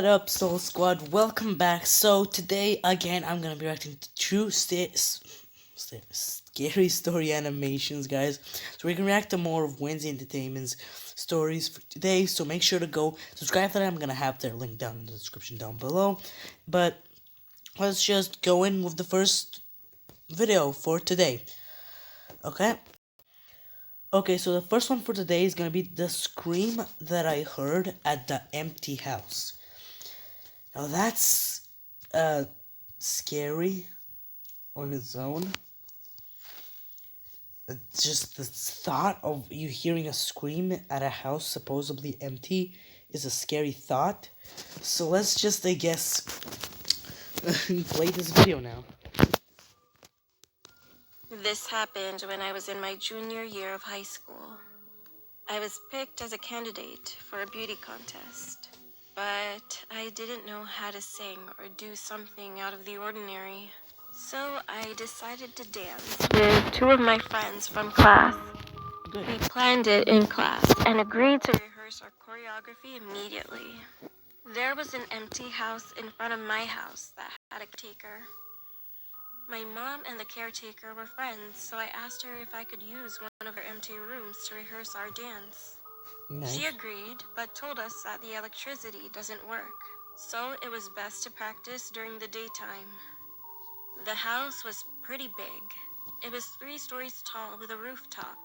up, Soul Squad? Welcome back. So today, again, I'm gonna be reacting to true scary story animations, guys. So we can react to more of Wanseey Entertainment's stories for today. So make sure to go subscribe to them. I'm gonna have their link down in the description down below. But let's just go in with the first video for today. Okay, so the first one for today is gonna be the scream that I heard at the empty house. Now that's scary on its own. It's just the thought of you hearing a scream at a house supposedly empty is a scary thought. So let's just, I guess, play this video now. This happened when I was in my junior year of high school. I was picked as a candidate for a beauty contest, but I didn't know how to sing or do something out of the ordinary. So I decided to dance with two of my friends from class. We planned it in class and agreed to rehearse our choreography immediately. There was an empty house in front of my house that had a caretaker. My mom and the caretaker were friends, so I asked her if I could use one of her empty rooms to rehearse our dance. Nice. She agreed, but told us that the electricity doesn't work, so it was best to practice during the daytime. The house was pretty big. It was 3 stories tall with a rooftop.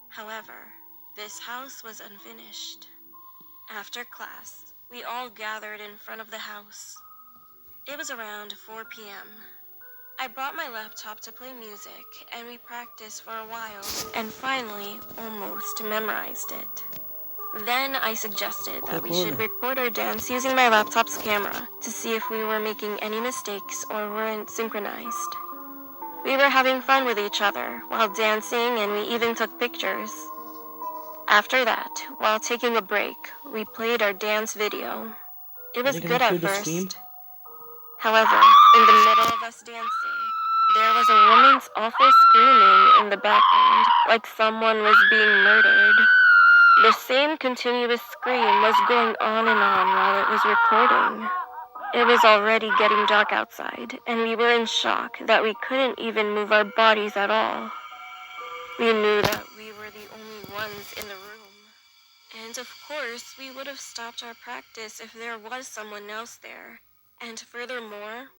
However, this house was unfinished. After class, we all gathered in front of the house. It was around 4 p.m. I brought my laptop to play music, and we practiced for a while, and finally almost memorized it. Then I suggested that we should record our dance using my laptop's camera to see if we were making any mistakes or weren't synchronized. We were having fun with each other while dancing, and we even took pictures. After that, while taking a break, we played our dance video. It was good at first. However, in the middle of us dancing, there was a woman's awful screaming in the background, like someone was being murdered. The same continuous scream was going on and on while it was recording. It was already getting dark outside, and we were in shock that we couldn't even move our bodies at all. We knew that we were the only ones in the room. And of course, we would have stopped our practice if there was someone else there. And furthermore,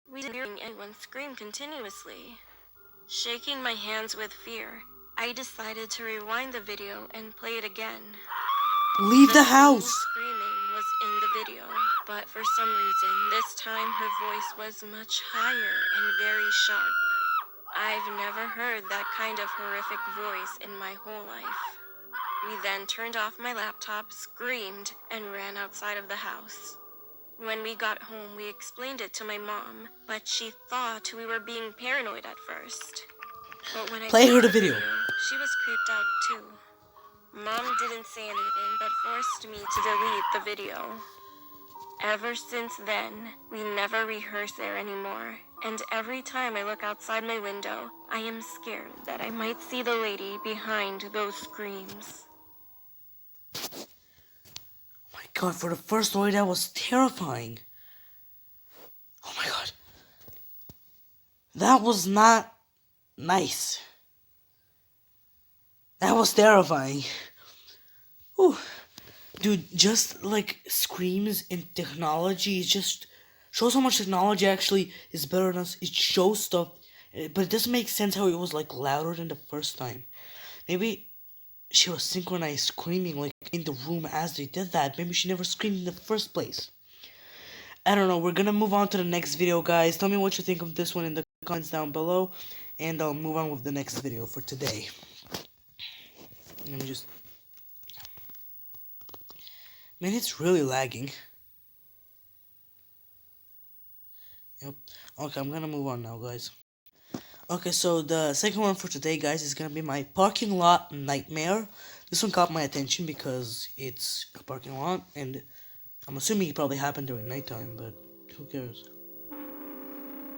we didn't hear anyone scream continuously. Shaking my hands with fear, I decided to rewind the video and play it again. Leave the house! Screaming was in the video, but for some reason, this time her voice was much higher and very sharp. I've never heard that kind of horrific voice in my whole life. We then turned off my laptop, screamed, and ran outside of the house. When we got home, we explained it to my mom, but she thought we were being paranoid at first. But when I played her the video, she was creeped out too. Mom didn't say anything, but forced me to delete the video. Ever since then, we never rehearse there anymore, and every time I look outside my window, I am scared that I might see the lady behind those screams. God, for the first story, that was terrifying. Oh my god. That was not nice. That was terrifying. Whew. Dude, just like screams in technology, it just shows how much technology actually is better than us. It shows stuff, but it doesn't make sense how it was like louder than the first time. Maybe she was synchronized screaming like in the room as they did that. Maybe she never screamed in the first place. I don't know. We're gonna move on to the next video, guys. Tell me what you think of this one in the comments down below, and I'll move on with the next video for today. Let me just... Man, it's really lagging. Yep. Okay, I'm gonna move on now, guys. Okay, so the second one for today, guys, is gonna be my parking lot nightmare. This one caught my attention because it's a parking lot, and I'm assuming it probably happened during nighttime, but who cares?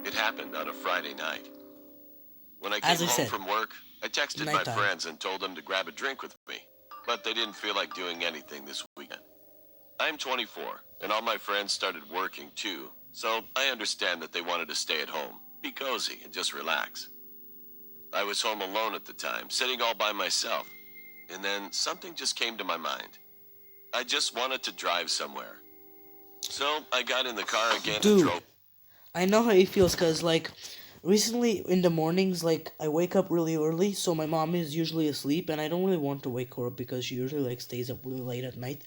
It happened on a Friday night. When I came home from work, I texted my friends and told them to grab a drink with me, but they didn't feel like doing anything this weekend. I'm 24, and all my friends started working too, so I understand that they wanted to stay at home, be cozy, and just relax. I was home alone at the time, sitting all by myself, and then something just came to my mind. I just wanted to drive somewhere. So I got in the car again and Dude, drove. I know how he feels, cause like recently in the mornings, like I wake up really early, so my mom is usually asleep, and I don't really want to wake her up because she usually like stays up really late at night,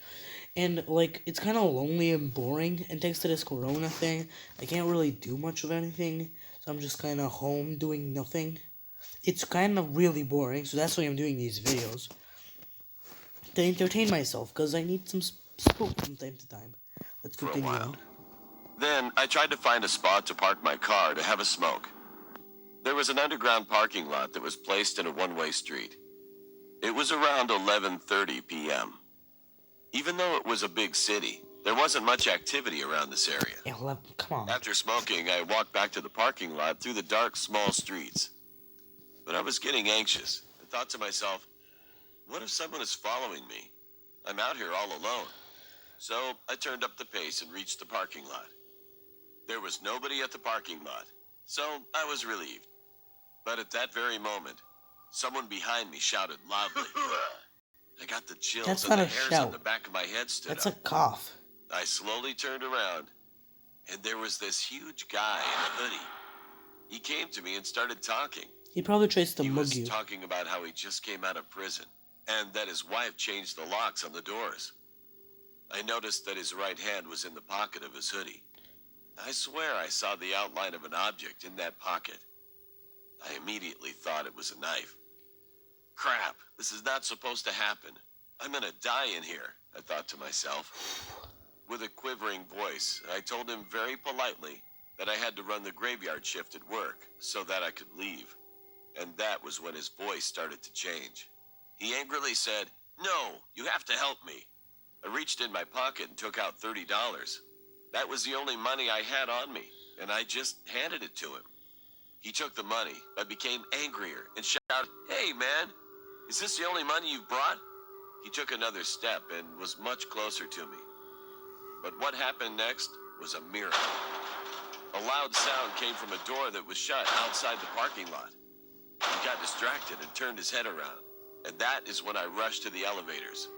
and like it's kind of lonely and boring. And thanks to this Corona thing, I can't really do much of anything, so I'm just kind of home doing nothing. It's kind of really boring, so that's why I'm doing these videos to entertain myself, cause I need some spook from time to time. Let's For a continue while. on. Then I tried to find a spot to park my car to have a smoke. There was an underground parking lot that was placed in a one-way street. It was around 11:30 p.m. Even though it was a big city, there wasn't much activity around this area. Yeah, come on. After smoking, I walked back to the parking lot through the dark, small streets. But I was getting anxious and thought to myself, what if someone is following me? I'm out here all alone. So I turned up the pace and reached the parking lot. There was nobody at the parking lot, so I was relieved. But at that very moment, someone behind me shouted loudly. I got the chills That's and not the a hairs shout. on the back of my head stood That's up. a cough. I slowly turned around, and there was this huge guy in a hoodie. He came to me and started talking. He probably tries to He mug was you. talking about how he just came out of prison, and that his wife changed the locks on the doors. I noticed that his right hand was in the pocket of his hoodie. I swear I saw the outline of an object in that pocket. I immediately thought it was a knife. Crap, this is not supposed to happen. I'm gonna die in here, I thought to myself. With a quivering voice, I told him very politely that I had to run the graveyard shift at work so that I could leave. And that was when his voice started to change. He angrily said, "No, you have to help me." I reached in my pocket and took out $30. That was the only money I had on me, and I just handed it to him. He took the money, but became angrier and shouted, "Hey, man, is this the only money you've brought?" He took another step and was much closer to me. But what happened next was a miracle. A loud sound came from a door that was shut outside the parking lot. He got distracted and turned his head around, and that is when I rushed to the elevators.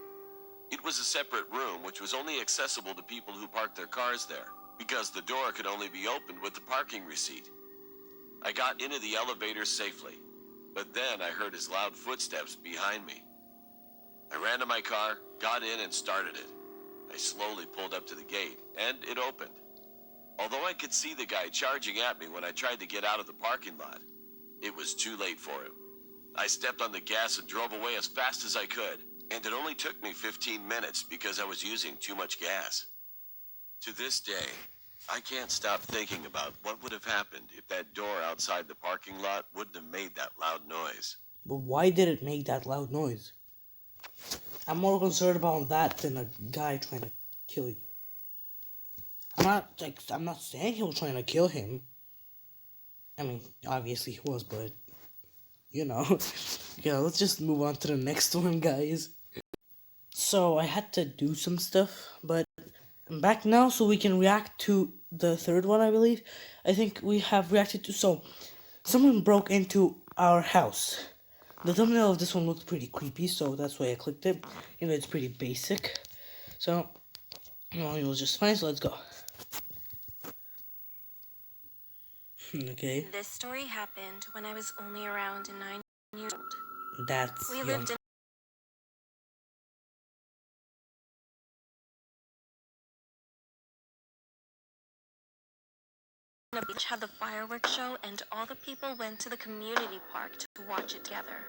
It was a separate room which was only accessible to people who parked their cars there, because the door could only be opened with the parking receipt. I got into the elevator safely, but then I heard his loud footsteps behind me. I ran to my car, got in, and started it. I slowly pulled up to the gate, and it opened. Although I could see the guy charging at me when I tried to get out of the parking lot, it was too late for him. I stepped on the gas and drove away as fast as I could, and it only took me 15 minutes because I was using too much gas. To this day, I can't stop thinking about what would have happened if that door outside the parking lot wouldn't have made that loud noise. But why did it make that loud noise? I'm more concerned about that than a guy trying to kill you. I'm not saying he was trying to kill him. I mean, obviously he was, but you know. Yeah, let's just move on to the next one, guys. So I had to do some stuff, but I'm back now so we can react to the third one, I believe. I think we have reacted to, so someone broke into our house. The thumbnail of this one looked pretty creepy, so that's why I clicked it. You know, it's pretty basic. So, well, it was just fine, so let's go. Okay. This story happened when I was only around 9 years old. That's We young. lived in a beach, had the fireworks show, and all the people went to the community park to watch it together.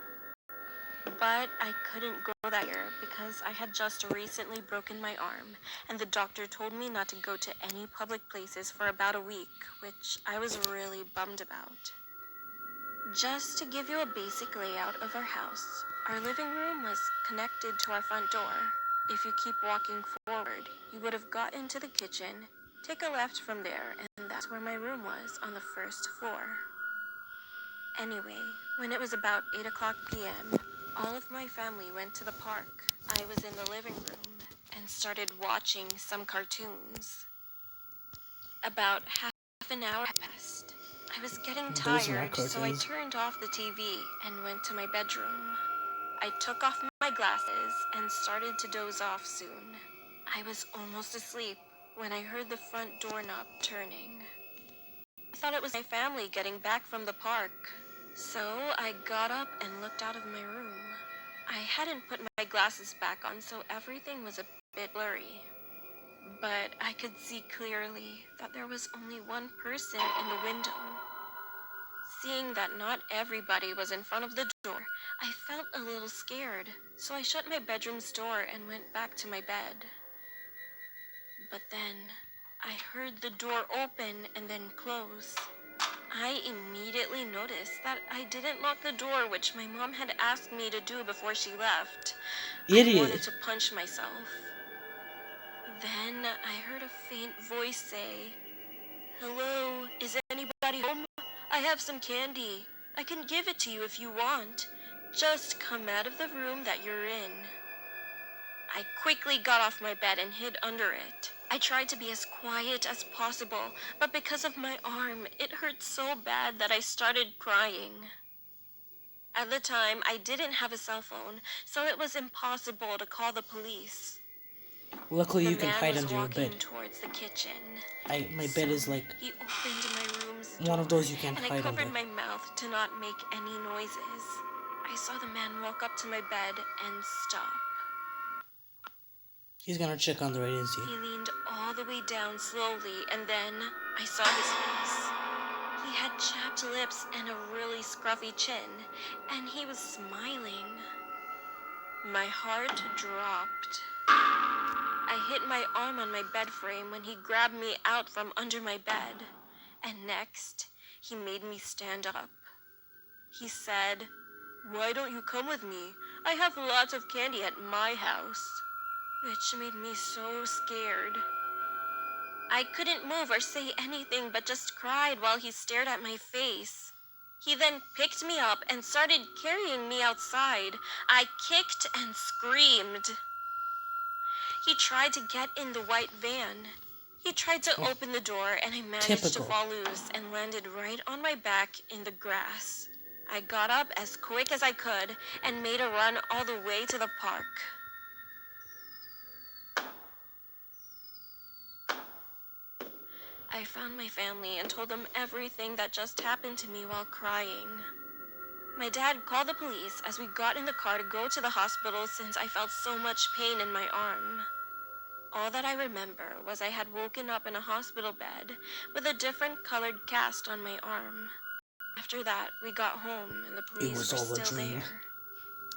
But I couldn't go that year because I had just recently broken my arm, and the doctor told me not to go to any public places for about a week, which I was really bummed about. Just to give you a basic layout of our house, our living room was connected to our front door. If you keep walking forward, you would have got into the kitchen, take a left from there, and that's where my room was on the first floor. Anyway, when it was about 8 o'clock p.m., all of my family went to the park. I was in the living room, and started watching some cartoons. About half an hour passed. I was getting Those are not tired, so I cartoons. turned off the TV and went to my bedroom. I took off my glasses and started to doze off soon. I was almost asleep when I heard the front doorknob turning. I thought it was my family getting back from the park. So I got up and looked out of my room. I hadn't put my glasses back on, so everything was a bit blurry. But I could see clearly that there was only one person in the window. Seeing that not everybody was in front of the door, I felt a little scared, so I shut my bedroom's door and went back to my bed. But then, I heard the door open and then close. I immediately noticed that I didn't lock the door, which my mom had asked me to do before she left. I wanted Idiot. to punch myself. Then I heard a faint voice say, "Hello, is anybody home? I have some candy. I can give it to you if you want. Just come out of the room that you're in." I quickly got off my bed and hid under it. I tried to be as quiet as possible, but because of my arm, it hurt so bad that I started crying. At the time, I didn't have a cell phone, so it was impossible to call the police. Luckily, The you can man hide was under your walking bed. towards the kitchen. My So bed is like he opened my room's one door, of those you can't and I hide covered under. my mouth to not make any noises. I saw the man walk up to my bed and stop. He's gonna check under it, is he? He leaned all the way down slowly, and then I saw his face. He had chapped lips and a really scruffy chin, and he was smiling. My heart dropped. I hit my arm on my bed frame when he grabbed me out from under my bed, and next, he made me stand up. He said, "Why don't you come with me? I have lots of candy at my house," which made me so scared. I couldn't move or say anything but just cried while he stared at my face. He then picked me up and started carrying me outside. I kicked and screamed. He tried to get in the white van. He tried to open the door, and I managed to Typical. fall loose and landed right on my back in the grass. I got up as quick as I could and made a run all the way to the park. I found my family and told them everything that just happened to me while crying. My dad called the police as we got in the car to go to the hospital since I felt so much pain in my arm. All that I remember was I had woken up in a hospital bed with a different colored cast on my arm. After that, we got home and the police was were all a still dream. there.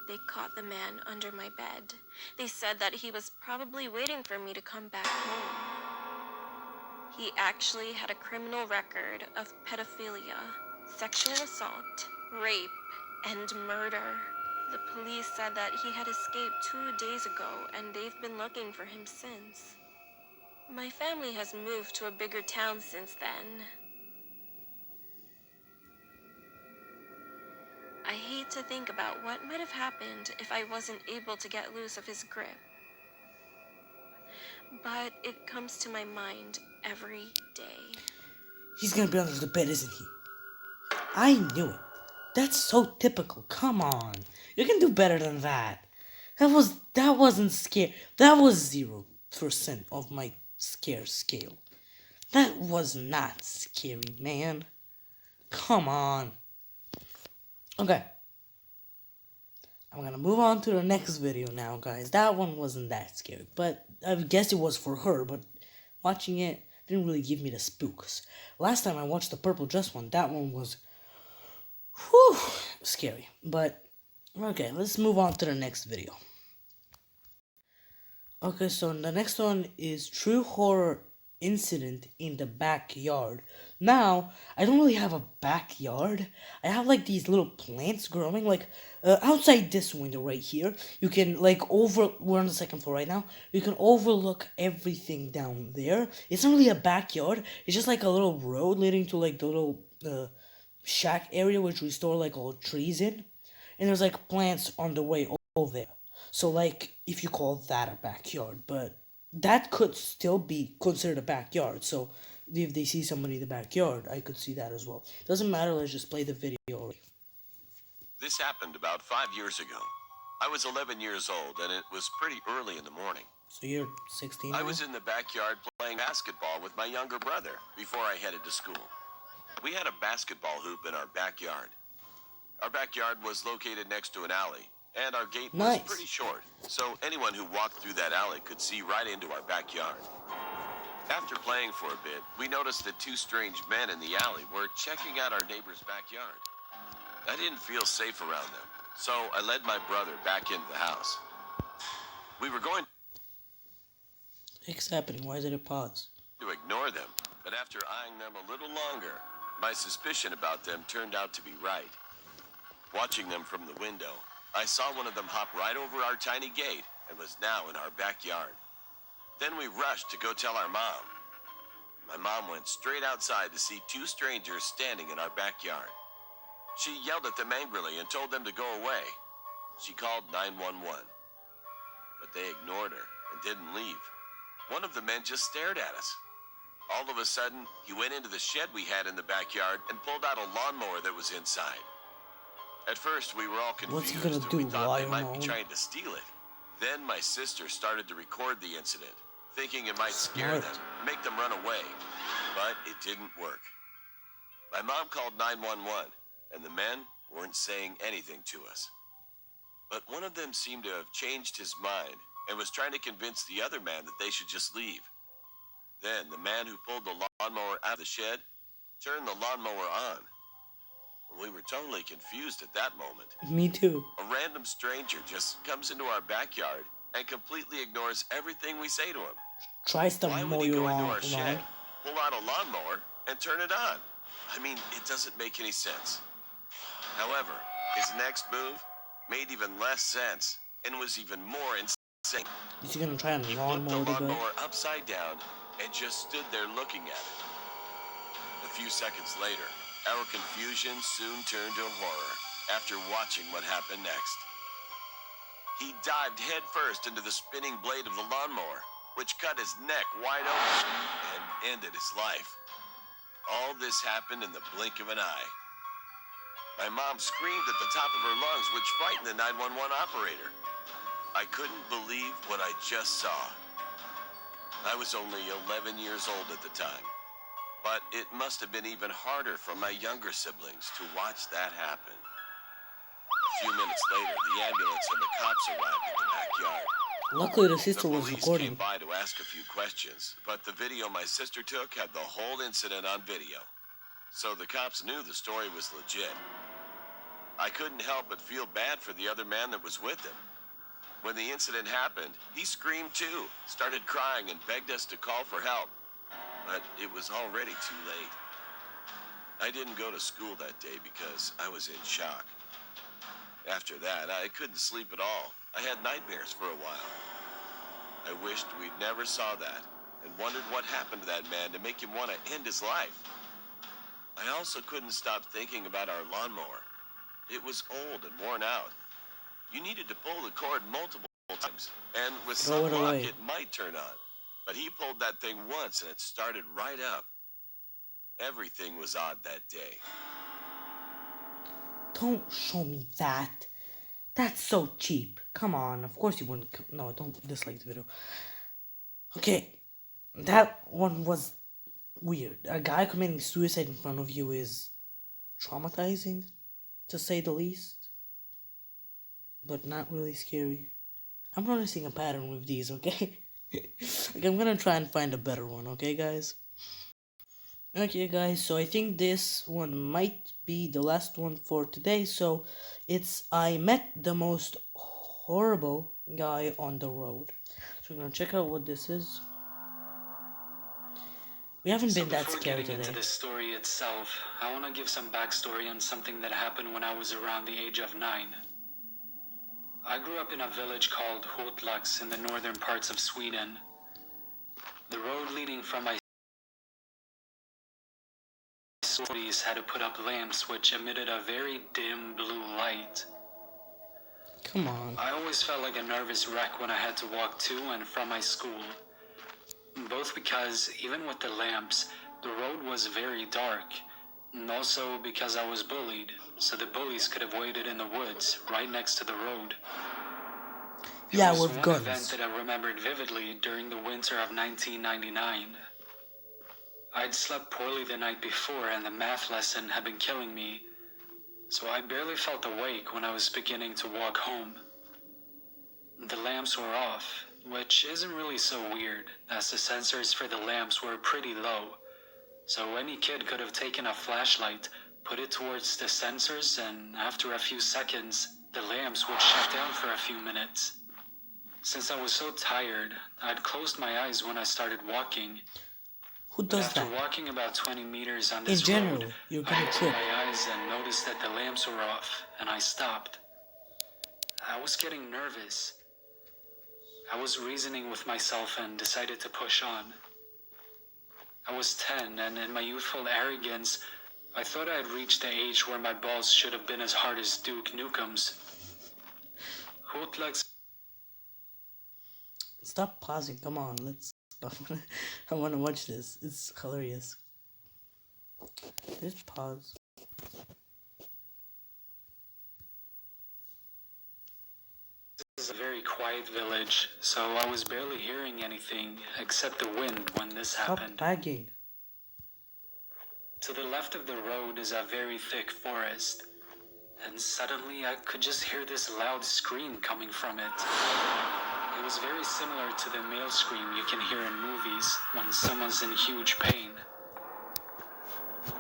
They caught the man under my bed. They said that he was probably waiting for me to come back home. He actually had a criminal record of pedophilia, sexual assault, rape, and murder. The police said that he had escaped 2 days ago and they've been looking for him since. My family has moved to a bigger town since then. I hate to think about what might have happened if I wasn't able to get loose of his grip. But it comes to my mind every day. He's gonna be under the bed, isn't he? I knew it. That's so typical. Come on. You can do better than that. That wasn't scary. That was 0% of my scare scale. That was not scary, man. Come on. Okay. I'm gonna move on to the next video now, guys. That one wasn't that scary, but I guess it was for her, but watching it didn't really give me the spooks. Last time I watched the purple dress one, that one was whew, scary. But okay, let's move on to the next video. Okay, so the next one is true horror incident in the backyard. Now, I don't really have a backyard. I have like these little plants growing like outside this window right here. You can we're on the second floor right now. You can overlook everything down there. It's not really a backyard. It's just like a little road leading to like the little shack area which we store like all trees in. And there's like plants on the way over there. So, like, if you call that a backyard, but that could still be considered a backyard. So, if they see somebody in the backyard, I could see that as well. Doesn't matter, let's just play the video. This happened about 5 years ago. I was 11 years old, and it was pretty early in the morning. So, you're 16 I now? was in the backyard playing basketball with my younger brother before I headed to school. We had a basketball hoop in our backyard. Our backyard was located next to an alley, and our gate was Nice. pretty short, so anyone who walked through that alley could see right into our backyard. After playing for a bit, we noticed that two strange men in the alley were checking out our neighbor's backyard. I didn't feel safe around them, so I led my brother back into the house. We were going What's happening? Why did it pause? to ignore them, but after eyeing them a little longer, my suspicion about them turned out to be right. Watching them from the window, I saw one of them hop right over our tiny gate and was now in our backyard. Then we rushed to go tell our mom. My mom went straight outside to see two strangers standing in our backyard. She yelled at them angrily and told them to go away. She called 911, but they ignored her and didn't leave. One of the men just stared at us. All of a sudden, he went into the shed we had in the backyard and pulled out a lawnmower that was inside. At first, we were all What's he confused gonna and we do, thought lie they might alone? be trying to steal it. Then my sister started to record the incident, thinking it might scare Smart. them, make them run away. But it didn't work. My mom called 911, and the men weren't saying anything to us. But one of them seemed to have changed his mind and was trying to convince the other man that they should just leave. Then the man who pulled the lawnmower out of the shed turned the lawnmower on. We were totally confused at that moment. Me too. A random stranger just comes into our backyard and completely ignores everything we say to him. Tries to Why would mow he you go into around. our shed, pull out a lawnmower, and turn it on? I mean, it doesn't make any sense. However, his next move made even less sense and was even more insane. Is he gonna try and He flipped the lawnmower the guy? lawnmower upside down and just stood there looking at it. A few seconds later, our confusion soon turned to horror after watching what happened next. He dived headfirst into the spinning blade of the lawnmower, which cut his neck wide open and ended his life. All this happened in the blink of an eye. My mom screamed at the top of her lungs, which frightened the 911 operator. I couldn't believe what I just saw. I was only 11 years old at the time, but it must have been even harder for my younger siblings to watch that happen. A few minutes later, the ambulance and the cops arrived at the backyard. Luckily, the The sister was police recording. came by to ask a few questions, but the video my sister took had the whole incident on video. So the cops knew the story was legit. I couldn't help but feel bad for the other man that was with him. When the incident happened, he screamed too, started crying, and begged us to call for help. But it was already too late. I didn't go to school that day because I was in shock. After that, I couldn't sleep at all. I had nightmares for a while. I wished we'd never saw that and wondered what happened to that man to make him want to end his life. I also couldn't stop thinking about our lawnmower. It was old and worn out. You needed to pull the cord multiple times, and with Throw some it luck, away. it might turn on. But he pulled that thing once, and it started right up. Everything was odd that day. Don't show me that. That's so cheap. Come on. Of course you wouldn't. No, don't dislike the video. Okay. That one was weird. A guy committing suicide in front of you is traumatizing, to say the least. But not really scary. I'm noticing a pattern with these, okay? Like, I'm gonna try and find a better one, okay, guys? Okay, guys, so I think this one might be the last one for today. So it's I met the most horrible guy on the road. So we're gonna check out what this is. We haven't been that before scary getting today. into the story itself, I want to give some backstory on something that happened when I was around the age of 9. I grew up in a village called Hotlax in the northern parts of Sweden. The road leading from my stories had to put up lamps which emitted a very dim blue light. Come on. I always felt like a nervous wreck when I had to walk to and from my school. Both because, even with the lamps, the road was very dark, and also because I was bullied, so the bullies could have waited in the woods right next to the road. It Yeah, was with one event guns. that I remembered vividly during the winter of 1999. I'd slept poorly the night before and the math lesson had been killing me, so I barely felt awake when I was beginning to walk home. The lamps were off, which isn't really so weird, as the sensors for the lamps were pretty low, so any kid could have taken a flashlight, put it towards the sensors, and after a few seconds, the lamps would shut down for a few minutes. Since I was so tired, I'd closed my eyes when I started walking. Who But does after that? walking about 20 meters on In this general, road, you're I gonna opened trip. my eyes and noticed that the lamps were off, and I stopped. I was getting nervous. I was reasoning with myself and decided to push on. I was 10, and in my youthful arrogance, I thought I had reached the age where my balls should have been as hard as Duke Nukem's. Who'd like Stop pausing. Come on, let's. I want to watch this. It's hilarious. Just pause. This is a very quiet village, so I was barely hearing anything except the wind when this Stop happened. lagging. To the left of the road is a very thick forest, and suddenly I could just hear this loud scream coming from it. It was very similar to the male scream you can hear in movies when someone's in huge pain.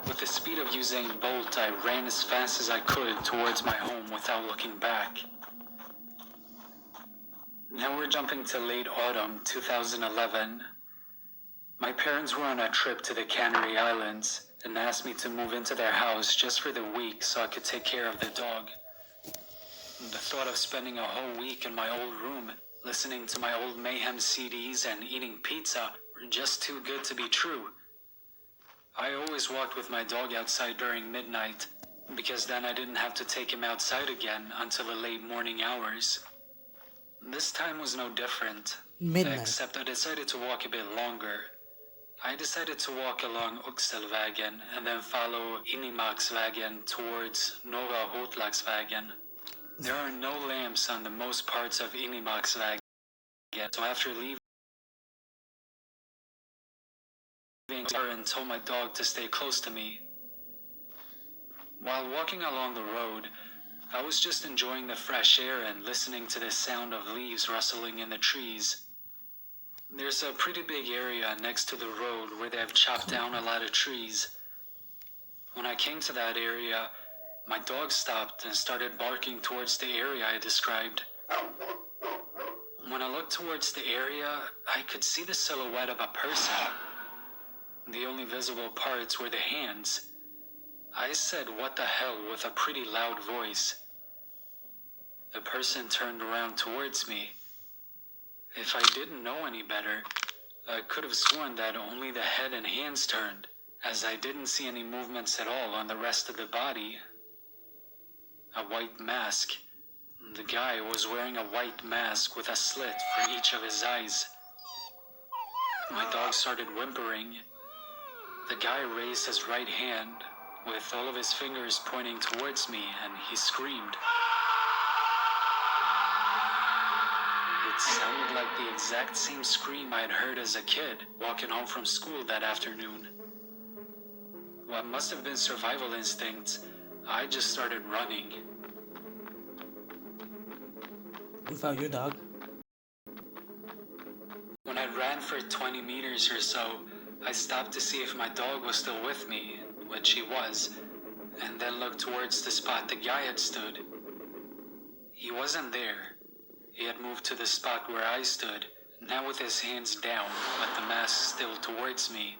With the speed of Usain Bolt, I ran as fast as I could towards my home without looking back. Now we're jumping to late autumn 2011. My parents were on a trip to the Canary Islands and asked me to move into their house just for the week so I could take care of the dog. The thought of spending a whole week in my old room, listening to my old Mayhem CDs and eating pizza were just too good to be true. I always walked with my dog outside during midnight, because then I didn't have to take him outside again until the late morning hours. This time was no different, Midnight. except I decided to walk a bit longer. I decided to walk along Oxelvägen and then follow Inimaksvägen towards Norra Hotlagsvägen. There are no lamps on the most parts of Inimaksvägen, so after leaving, I told my dog to stay close to me. While walking along the road, I was just enjoying the fresh air and listening to the sound of leaves rustling in the trees. There's a pretty big area next to the road where they have chopped down a lot of trees. When I came to that area, my dog stopped and started barking towards the area I described. When I looked towards the area, I could see the silhouette of a person. The only visible parts were the hands. I said, "What the hell," with a pretty loud voice. The person turned around towards me. If I didn't know any better, I could have sworn that only the head and hands turned, as I didn't see any movements at all on the rest of the body. A white mask. The guy was wearing a white mask with a slit for each of his eyes. My dog started whimpering. The guy raised his right hand, with all of his fingers pointing towards me, and he screamed. It sounded like the exact same scream I had heard as a kid walking home from school that afternoon. What must have been survival instincts, I just started running. Without your dog? When I ran for 20 meters or so, I stopped to see if my dog was still with me, which he was, and then looked towards the spot the guy had stood. He wasn't there. He had moved to the spot where I stood, now with his hands down, but the mask still towards me.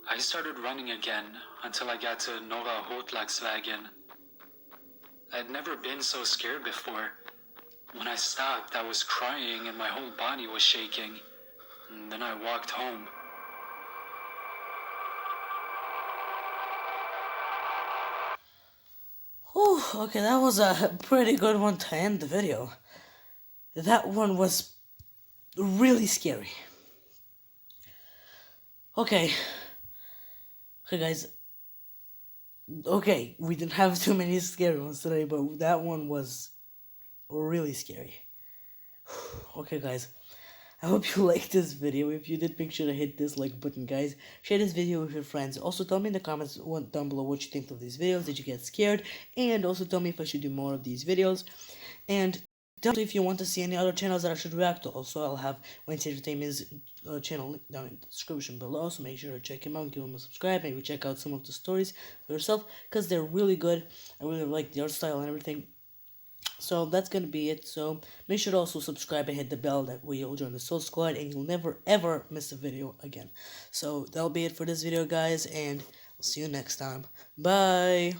I started running again until I got to Norra Hotlagsvägen. I'd never been so scared before. When I stopped, I was crying and my whole body was shaking. And then I walked home. Whew, okay, that was a pretty good one to end the video. That one was really scary. Okay. Okay, guys. Okay, we didn't have too many scary ones today, but that one was really scary. Okay, guys. I hope you liked this video. If you did, make sure to hit this like button, guys. Share this video with your friends. Also, tell me in the comments down below what you think of these videos. Did you get scared? And also tell me if I should do more of these videos. And tell me if you want to see any other channels that I should react to. Also, I'll have Wanseey Entertainment's channel link down in the description below. So make sure to check him out, give him a subscribe. Maybe check out some of the stories for yourself because they're really good. I really like the art style and everything. So that's gonna be it. So make sure to also subscribe and hit the bell. That way you'll join the Soul Squad and you'll never ever miss a video again. So that'll be it for this video, guys, and I'll see you next time. Bye.